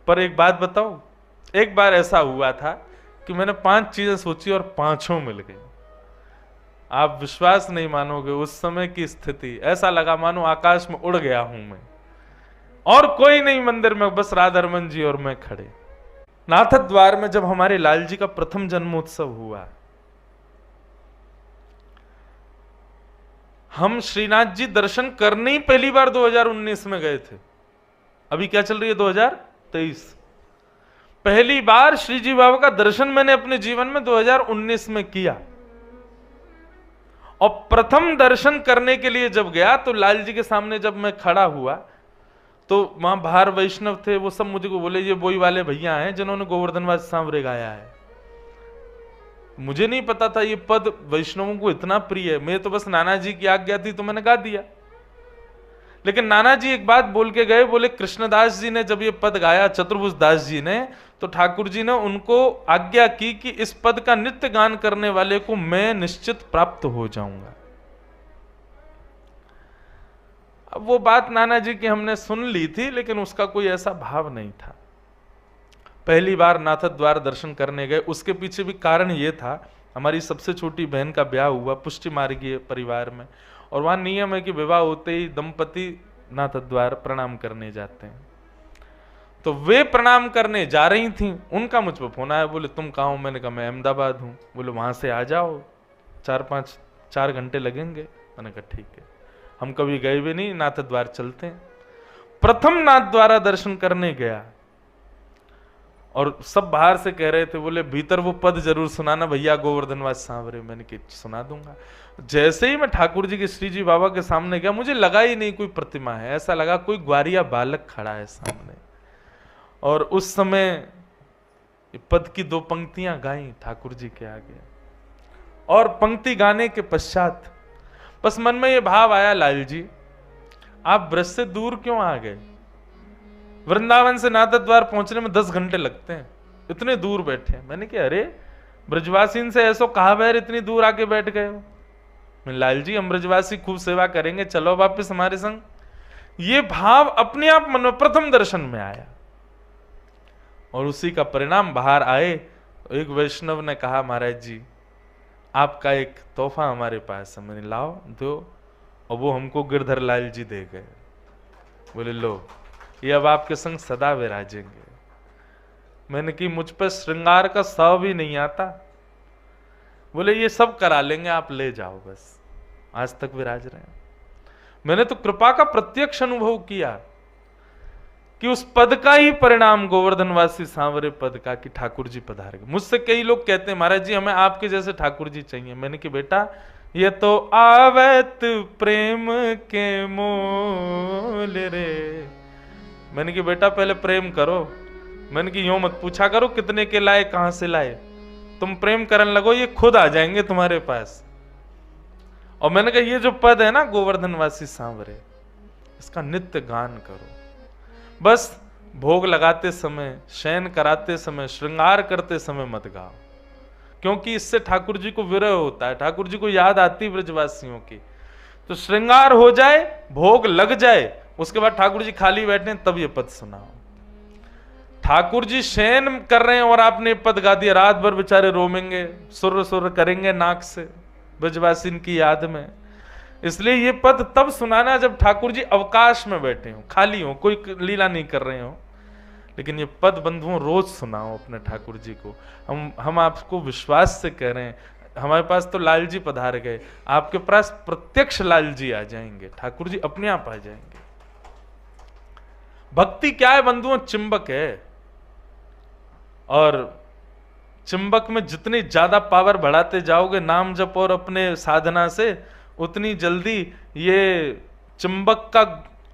पर एक बात बताओ, एक बार ऐसा हुआ था कि मैंने 5 चीजें सोची और 5 मिल गई। आप विश्वास नहीं मानोगे, उस समय की स्थिति ऐसा लगा मानो आकाश में उड़ गया हूं मैं, और कोई नहीं मंदिर में, बस राधा रमन जी और मैं खड़े। नाथ द्वार में जब हमारे लाल जी का प्रथम जन्मोत्सव हुआ, हम श्रीनाथ जी दर्शन करने ही पहली बार 2019 में गए थे। अभी क्या चल रही है, 2023। पहली बार श्री जी बाबा का दर्शन मैंने अपने जीवन में 2019 में किया। और प्रथम दर्शन करने के लिए जब गया तो लाल जी के सामने जब मैं खड़ा हुआ तो वहां बाहर वैष्णव थे, वो सब मुझे को बोले ये बोई वाले भैया हैं जिन्होंने गोवर्धनवास सांवरे गाया है। मुझे नहीं पता था ये पद वैष्णवों को इतना प्रिय है। मैं तो बस नाना जी की आज्ञा थी तो मैंने गा दिया। लेकिन नाना जी एक बात बोल के गए, बोले कृष्णदास जी ने जब ये पद गाया, चतुर्भुज दास जी ने, तो ठाकुर जी ने उनको आज्ञा की कि इस पद का नित्य गान करने वाले को मैं निश्चित प्राप्त हो जाऊंगा। अब वो बात नाना जी की हमने सुन ली थी, लेकिन उसका कोई ऐसा भाव नहीं था। पहली बार नाथ द्वार दर्शन करने गए, उसके पीछे भी कारण ये था, हमारी सबसे छोटी बहन का ब्याह हुआ पुष्टि मार्गीय परिवार में, और वहां नियम है कि विवाह होते ही दंपति नाथ द्वार प्रणाम करने जाते हैं। तो वे प्रणाम करने जा रही थी, उनका मुझ पर फोन आया, बोले तुम कहाँ हो? मैंने कहा मैं अहमदाबाद हूँ। बोले वहां से आ जाओ, 4 घंटे लगेंगे। मैंने कहा ठीक है, हम कभी गए भी नहीं, नाथ द्वार चलते हैं। प्रथम नाथ द्वारा दर्शन करने गया और सब बाहर से कह रहे थे, बोले भीतर वो पद जरूर सुनाना भैया गोवर्धनवास सांवरे। मैंने कि सुना दूंगा। जैसे ही मैं ठाकुर जी के श्री जी बाबा के सामने गया, मुझे लगा ही नहीं कोई प्रतिमा है, ऐसा लगा कोई ग्वारिया बालक खड़ा है सामने। और उस समय पद की 2 पंक्तियां गाई ठाकुर जी के आगे, और पंक्ति गाने के पश्चात बस मन में ये भाव आया, लाल जी आप ब्रज से दूर क्यों आ गए? वृंदावन से नाथ द्वार पहुंचने में 10 घंटे लगते हैं, इतने दूर बैठे। मैंने कहा अरे ब्रजवासी से ऐसो कहा बैर इतनी दूर आके बैठ गए हो? लाल जी हम ब्रजवासी खूब सेवा करेंगे, चलो वापिस हमारे संग। ये भाव अपने आप मन में प्रथम दर्शन में आया, और उसी का परिणाम बाहर आए। एक वैष्णव ने कहा महाराज जी आपका एक तोहफा हमारे पास है। मैंने लाओ दो, और वो हमको गिरधर लाल जी दे गए। बोले लो ये अब आपके संग सदा विराजेंगे। मैंने कि मुझ पर श्रृंगार का सौ भी नहीं आता। बोले ये सब करा लेंगे, आप ले जाओ बस, आज तक विराज रहे हैं। मैंने तो कृपा का प्रत्यक्ष अनुभव किया कि उस पद का ही परिणाम गोवर्धनवासी सांवरे पद का, कि ठाकुर जी पधार गए। मुझसे कई लोग कहते हैं महाराज जी हमें आपके जैसे ठाकुर जी चाहिए। मैंने कि बेटा ये तो आवत प्रेम के मोल रे। मैंने कि बेटा पहले प्रेम करो। मैंने कि यूं मत पूछा करो कितने के लाए कहां से लाए, तुम प्रेम करने लगो ये खुद आ जाएंगे तुम्हारे पास। और मैंने कहा ये जो पद है ना गोवर्धनवासी सांवरे, इसका नित्य गान करो। बस भोग लगाते समय, शयन कराते समय, श्रृंगार करते समय मत गाओ, क्योंकि इससे ठाकुर जी को विरह होता है, ठाकुर जी को याद आती ब्रजवासियों की। तो श्रृंगार हो जाए, भोग लग जाए, उसके बाद ठाकुर जी खाली बैठे तब ये पद सुनाओ। ठाकुर जी शयन कर रहे हैं और आपने पद गा दिया, रात भर बेचारे रोमेंगे, सुर सुर करेंगे नाक से ब्रजवासी की याद में। इसलिए ये पद तब सुनाना जब ठाकुर जी अवकाश में बैठे हो, खाली हो, कोई लीला नहीं कर रहे हो। लेकिन ये पद बंधुओं रोज सुनाओ अपने ठाकुर जी को। हम आपको विश्वास से कह रहे हैं, हमारे पास तो लाल जी पधार गए, आपके पास प्रत्यक्ष लाल जी आ जाएंगे, ठाकुर जी अपने आप आ जाएंगे। भक्ति क्या है बंधुओं? चिंबक है, और चिंबक में जितनी ज्यादा पावर बढ़ाते जाओगे नाम जप और अपने साधना से, उतनी जल्दी ये चिंबक का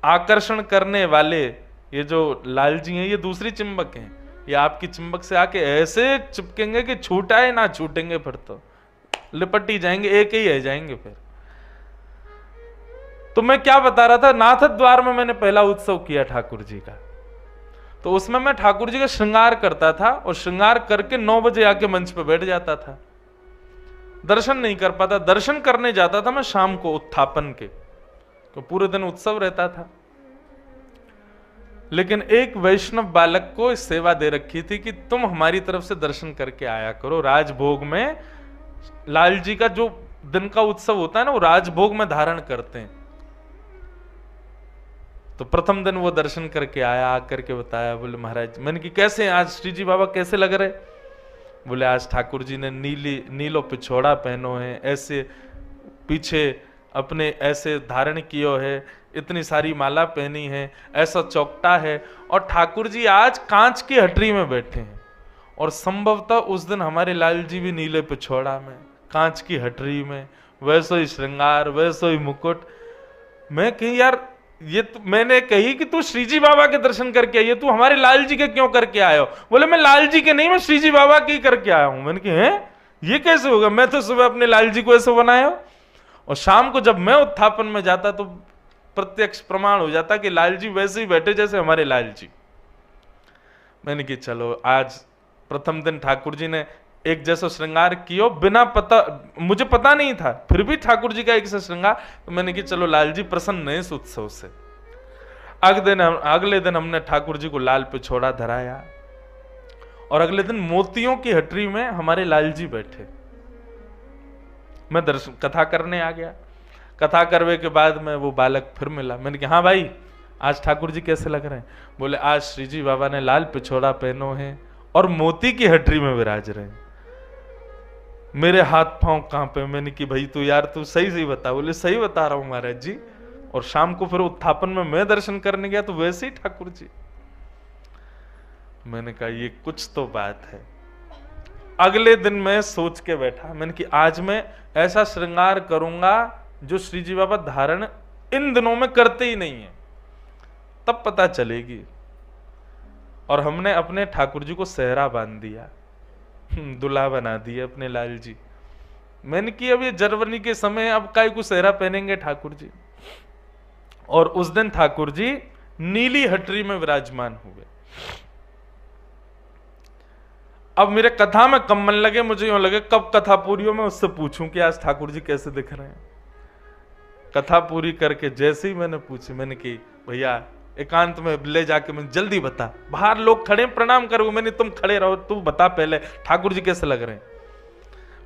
आकर्षण करने वाले ये जो लाल जी हैं, ये दूसरी चिंबक हैं, ये आपकी चिंबक से आके ऐसे चिपकेंगे कि छूटाए ना छूटेंगे, फिर तो लिपट ही जाएंगे, एक ही रह जाएंगे फिर। तो मैं क्या बता रहा था, नाथ द्वार में मैंने पहला उत्सव किया ठाकुर जी का, तो उसमें मैं ठाकुर जी का श्रृंगार करता था, और श्रृंगार करके 9 बजे आके मंच पे बैठ जाता था। दर्शन नहीं कर पाता, दर्शन करने जाता था मैं शाम को उत्थापन के, तो पूरे दिन उत्सव रहता था। लेकिन एक वैष्णव बालक को सेवा दे रखी थी कि तुम हमारी तरफ से दर्शन करके आया करो। राजभोग में लाल जी का जो दिन का उत्सव होता है ना, वो राजभोग में धारण करते हैं। तो प्रथम दिन वो दर्शन करके आया, आकर के बताया, बोले महाराज, मैंने कि कैसे आज श्री जी बाबा कैसे लग रहे? बोले आज ठाकुर जी ने नीलो पिछोड़ा पहनो है, ऐसे पीछे अपने ऐसे धारण कियो है, इतनी सारी माला पहनी है, ऐसा चौकटा है, और ठाकुर जी आज कांच की हटरी में बैठे हैं। और संभवतः उस दिन हमारे लाल जी भी नीले पिछोड़ा में, कांच की हटरी में, वैसो ही श्रृंगार, वैसो ही मुकुट। मैं कही यार, ये मैंने कही कि तू श्रीजी बाबा के दर्शन करके आई है, तू हमारे लाल जी के क्यों करके आए हो? बोले मैं लाल जी के नहीं, मैं श्रीजी बाबा के ही करके आया हूं। मैंने कहा हैं, ये कैसे होगा? मैं तो सुबह अपने लाल जी को ऐसे बनाया हो, और शाम को जब मैं उत्थापन में जाता तो प्रत्यक्ष प्रमाण हो जाता कि लाल जी वैसे ही बैठे जैसे हमारे लाल जी। मैंने कहा चलो आज प्रथम दिन ठाकुर जी ने एक जैसा श्रृंगार किया, बिना पता, मुझे पता नहीं था, फिर भी ठाकुर जी का एक जैसा श्रृंगार। तो मैंने कहा चलो लाल जी प्रसन्न है इस उत्सव से। अगले दिन हमने ठाकुर जी को लाल पिछोड़ा धराया, और अगले दिन मोतियों की हटरी में हमारे लाल जी बैठे। मैं दर्शन कथा करने आ गया। कथा करने के बाद में वो बालक फिर मिला। मैंने कहा हाँ भाई, आज ठाकुर जी कैसे लग रहे हैं? बोले आज श्री जी बाबा ने लाल पिछोड़ा पहनो है और मोती की हटरी में विराज रहे हैं। मेरे हाथ पांव कांपे। मैंने कि भाई तू यार तू सही बता। बोले सही बता रहा हूं महाराज जी। और शाम को फिर उत्थापन में मैं दर्शन करने गया तो वैसे ही ठाकुर जी। मैंने कहा ये कुछ तो बात है। अगले दिन मैं सोच के बैठा, मैंने कि आज मैं ऐसा श्रृंगार करूंगा जो श्री जी बाबा धारण इन दिनों में करते ही नहीं है, तब पता चलेगी। और हमने अपने ठाकुर जी को सेहरा बांध दिया, दुल्हा बना दिया अपने लाल जी। मैंने कि अब ये जनवरी के समय अब काय को सेहरा पहनेंगे ठाकुर जी। और उस दिन ठाकुर जी नीली हटरी में विराजमान हुए। अब मेरे कथा में कम मन लगे, मुझे यूं लगे कब कथा पूरी हो मैं उससे पूछूं कि आज ठाकुर जी कैसे दिख रहे हैं। कथा पूरी करके जैसे ही मैंने पूछी, मैंने की भैया एकांत में ले जाके मैं जल्दी बता, बाहर लोग खड़े प्रणाम करो। मैंने तुम खड़े रहो, तू बता पहले ठाकुर जी कैसे लग रहे हैं।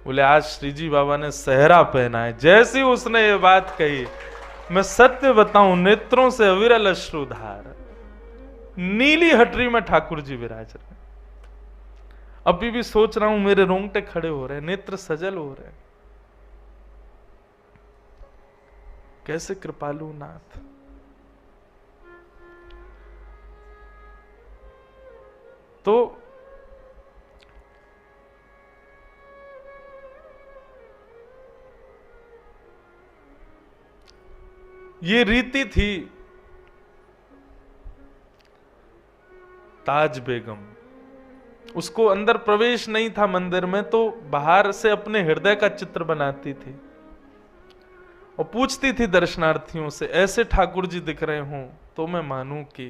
बोले आज श्री जी बाबा ने सेहरा पहना है। जैसे ही उसने ये बात कही, मैं सत्य बताऊं नेत्रों से अविरल अश्रुधार, नीली हटरी में ठाकुर जी विराज रहे। अभी भी सोच रहा हूं, मेरे रोंगटे खड़े हो रहे हैं, नेत्र सजल हो रहे हैं। कैसे कृपालु नाथ। तो ये रीति थी ताज बेगम। उसको अंदर प्रवेश नहीं था मंदिर में, तो बाहर से अपने हृदय का चित्र बनाती थी और पूछती थी दर्शनार्थियों से, ऐसे ठाकुर जी दिख रहे हों तो मैं मानूं कि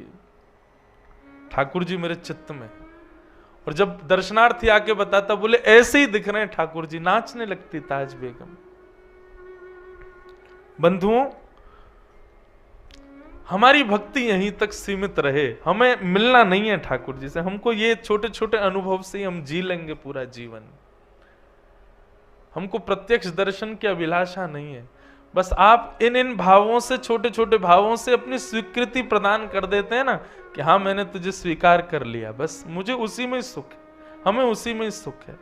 ठाकुर जी मेरे चित्त में। और जब दर्शनार्थी आके बताता, बोले ऐसे ही दिख रहे हैं ठाकुर जी, नाचने लगती ताज बेगम। बंधुओं, हमारी भक्ति यहीं तक सीमित रहे, हमें मिलना नहीं है ठाकुर जी से। हमको ये छोटे छोटे अनुभव से ही हम जी लेंगे पूरा जीवन। हमको प्रत्यक्ष दर्शन की अभिलाषा नहीं है। बस आप इन भावों से, छोटे छोटे भावों से अपनी स्वीकृति प्रदान कर देते हैं ना, कि हाँ मैंने तुझे स्वीकार कर लिया, बस मुझे उसी में सुख है, हमें उसी में सुख है।